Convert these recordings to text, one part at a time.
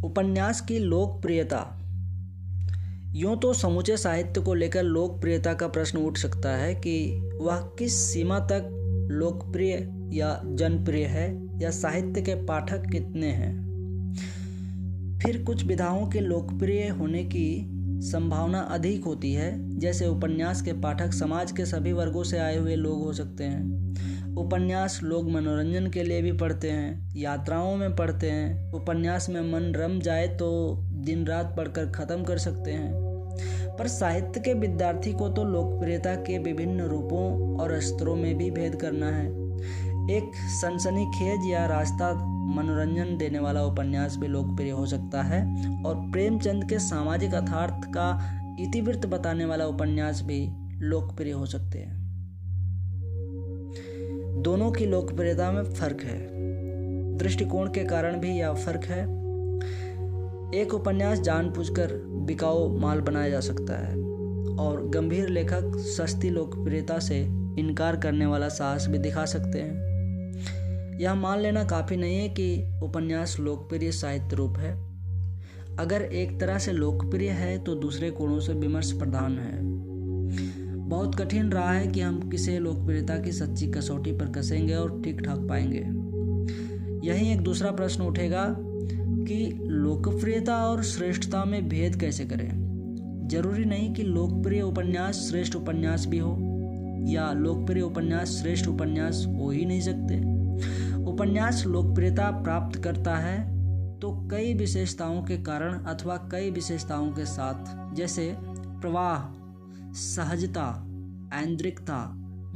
उपन्यास की लोकप्रियता। यूँ तो समूचे साहित्य को लेकर लोकप्रियता का प्रश्न उठ सकता है कि वह किस सीमा तक लोकप्रिय या जनप्रिय है, या साहित्य के पाठक कितने हैं। फिर कुछ विधाओं के लोकप्रिय होने की संभावना अधिक होती है, जैसे उपन्यास के पाठक समाज के सभी वर्गों से आए हुए लोग हो सकते हैं। उपन्यास लोग मनोरंजन के लिए भी पढ़ते हैं, यात्राओं में पढ़ते हैं। उपन्यास में मन रम जाए तो दिन रात पढ़कर ख़त्म कर सकते हैं। पर साहित्य के विद्यार्थी को तो लोकप्रियता के विभिन्न रूपों और स्तरों में भी भेद करना है। एक सनसनीखेज या रास्ता मनोरंजन देने वाला उपन्यास भी लोकप्रिय हो सकता है, और प्रेमचंद के सामाजिक यथार्थ का इतिवृत्त बताने वाला उपन्यास भी लोकप्रिय हो सकते हैं। दोनों की लोकप्रियता में फर्क है, दृष्टिकोण के कारण भी यह फर्क है। एक उपन्यास जानबूझकर बिकाऊ माल बनाया जा सकता है, और गंभीर लेखक सस्ती लोकप्रियता से इनकार करने वाला साहस भी दिखा सकते हैं। यह मान लेना काफ़ी नहीं है कि उपन्यास लोकप्रिय साहित्य रूप है। अगर एक तरह से लोकप्रिय है तो दूसरे कोणों से विमर्श प्रधान है। बहुत कठिन रहा है कि हम किसे लोकप्रियता की सच्ची कसौटी पर कसेंगे और ठीक ठाक पाएंगे। यही एक दूसरा प्रश्न उठेगा कि लोकप्रियता और श्रेष्ठता में भेद कैसे करें। जरूरी नहीं कि लोकप्रिय उपन्यास श्रेष्ठ उपन्यास भी हो, या लोकप्रिय उपन्यास श्रेष्ठ उपन्यास हो ही नहीं सकते। उपन्यास लोकप्रियता प्राप्त करता है तो कई विशेषताओं के कारण अथवा कई विशेषताओं के साथ, जैसे प्रवाह, सहजता, ऐन्द्रिकता,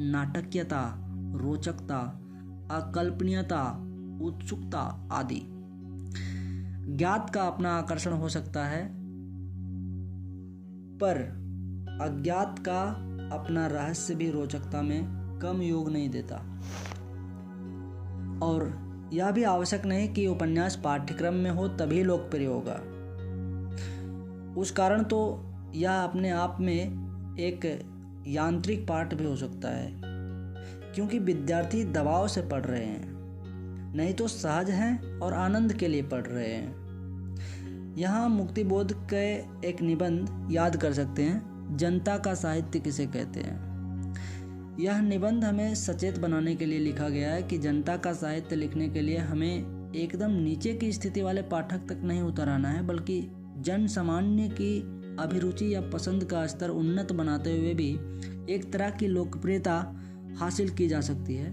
नाटकीयता, रोचकता, अकल्पनीयता, उत्सुकता आदि। ज्ञात का अपना आकर्षण हो सकता है, पर अज्ञात का अपना रहस्य भी रोचकता में कम योग नहीं देता। और यह भी आवश्यक नहीं कि उपन्यास पाठ्यक्रम में हो तभी लोकप्रिय होगा। उस कारण तो यह अपने आप में एक यांत्रिक पाठ भी हो सकता है, क्योंकि विद्यार्थी दबाव से पढ़ रहे हैं, नहीं तो सहज हैं और आनंद के लिए पढ़ रहे हैं। यहाँ मुक्तिबोध के एक निबंध याद कर सकते हैं, जनता का साहित्य किसे कहते हैं। यह निबंध हमें सचेत बनाने के लिए लिखा गया है कि जनता का साहित्य लिखने के लिए हमें एकदम नीचे की स्थिति वाले पाठक तक नहीं उतर आना है, बल्कि जन सामान्य की अभिरुचि या पसंद का स्तर उन्नत बनाते हुए भी एक तरह की लोकप्रियता हासिल की जा सकती है।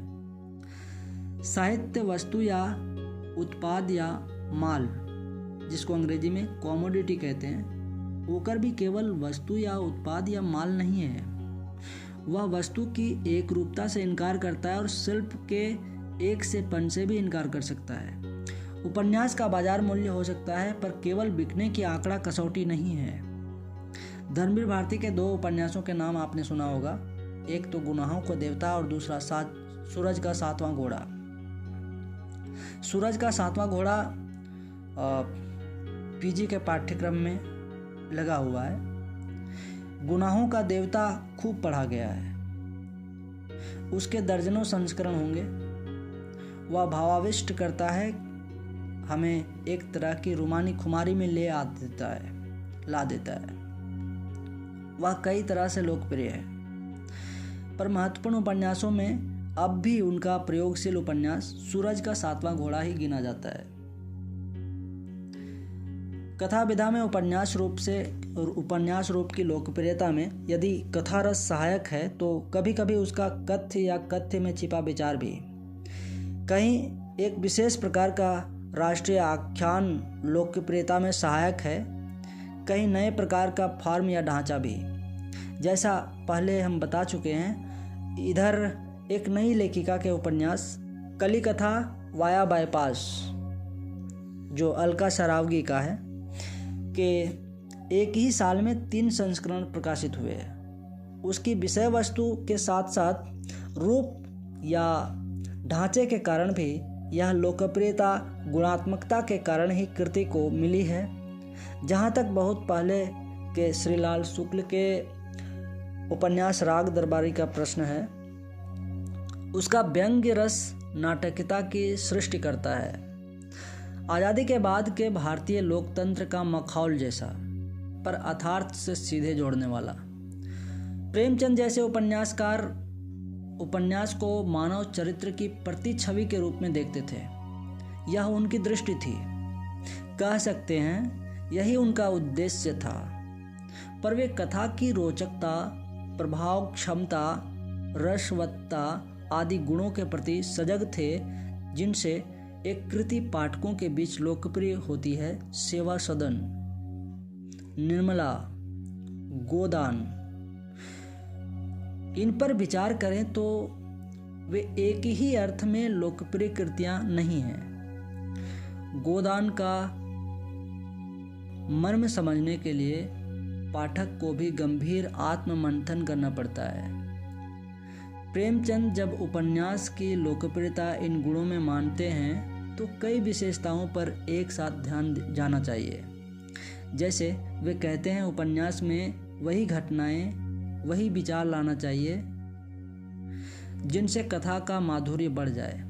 साहित्य वस्तु या उत्पाद या माल, जिसको अंग्रेजी में कॉमोडिटी कहते हैं, होकर भी केवल वस्तु या उत्पाद या माल नहीं है। वह वस्तु की एक रूपता से इनकार करता है और शिल्प के एक से पन से भी इनकार कर सकता है। उपन्यास का बाजार मूल्य हो सकता है, पर केवल बिकने की आंकड़ा कसौटी नहीं है। धर्मवीर भारती के 2 उपन्यासों के नाम आपने सुना होगा, एक तो गुनाहों का देवता और दूसरा सूरज का 7वां घोड़ा। सूरज का 7वां घोड़ा पीजी के पाठ्यक्रम में लगा हुआ है। गुनाहों का देवता खूब पढ़ा गया है, उसके दर्जनों संस्करण होंगे। वह भावाविष्ट करता है, हमें एक तरह की रूमानी खुमारी में ला देता है। वह कई तरह से लोकप्रिय है, पर महत्वपूर्ण उपन्यासों में अब भी उनका प्रयोगशील उपन्यास सूरज का 7वां घोड़ा ही गिना जाता है। कथा विधा में उपन्यास रूप की लोकप्रियता में यदि कथा रस सहायक है, तो कभी कभी उसका कथ्य या कथ्य में छिपा विचार भी, कहीं एक विशेष प्रकार का राष्ट्रीय आख्यान लोकप्रियता में सहायक है, कहीं नए प्रकार का फॉर्म या ढांचा भी। जैसा पहले हम बता चुके हैं, इधर एक नई लेखिका के उपन्यास कलिकथा वाया बाईपास, जो अलका सरावगी का है, के एक ही साल में 3 संस्करण प्रकाशित हुए हैं। उसकी विषय वस्तु के साथ साथ रूप या ढांचे के कारण भी यह लोकप्रियता गुणात्मकता के कारण ही कृति को मिली है। जहाँ तक बहुत पहले के श्रीलाल शुक्ल के उपन्यास राग दरबारी का प्रश्न है, उसका व्यंग्य रस नाटकीयता की सृष्टि करता है। आज़ादी के बाद के भारतीय लोकतंत्र का मखौल जैसा, पर अर्थात से सीधे जोड़ने वाला। प्रेमचंद जैसे उपन्यासकार उपन्यास को मानव चरित्र की प्रतिछवि के रूप में देखते थे। यह उनकी दृष्टि थी, कह सकते हैं यही उनका उद्देश्य था। पर वे कथा की रोचकता, प्रभाव क्षमता, रसवत्ता आदि गुणों के प्रति सजग थे, जिनसे एक कृति पाठकों के बीच लोकप्रिय होती है। सेवा सदन, निर्मला, गोदान, इन पर विचार करें तो वे एक ही अर्थ में लोकप्रिय कृतियां नहीं हैं। गोदान का मर्म समझने के लिए पाठक को भी गंभीर आत्ममंथन करना पड़ता है। प्रेमचंद जब उपन्यास की लोकप्रियता इन गुणों में मानते हैं तो कई विशेषताओं पर एक साथ ध्यान जाना चाहिए। जैसे वे कहते हैं, उपन्यास में वही घटनाएं, वही विचार लाना चाहिए जिनसे कथा का माधुर्य बढ़ जाए,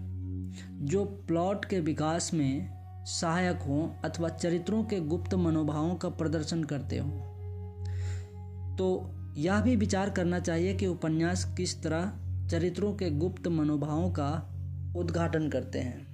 जो प्लॉट के विकास में सहायक हों अथवा चरित्रों के गुप्त मनोभावों का प्रदर्शन करते हों। तो यह भी विचार करना चाहिए कि उपन्यास किस तरह चरित्रों के गुप्त मनोभावों का उद्घाटन करते हैं।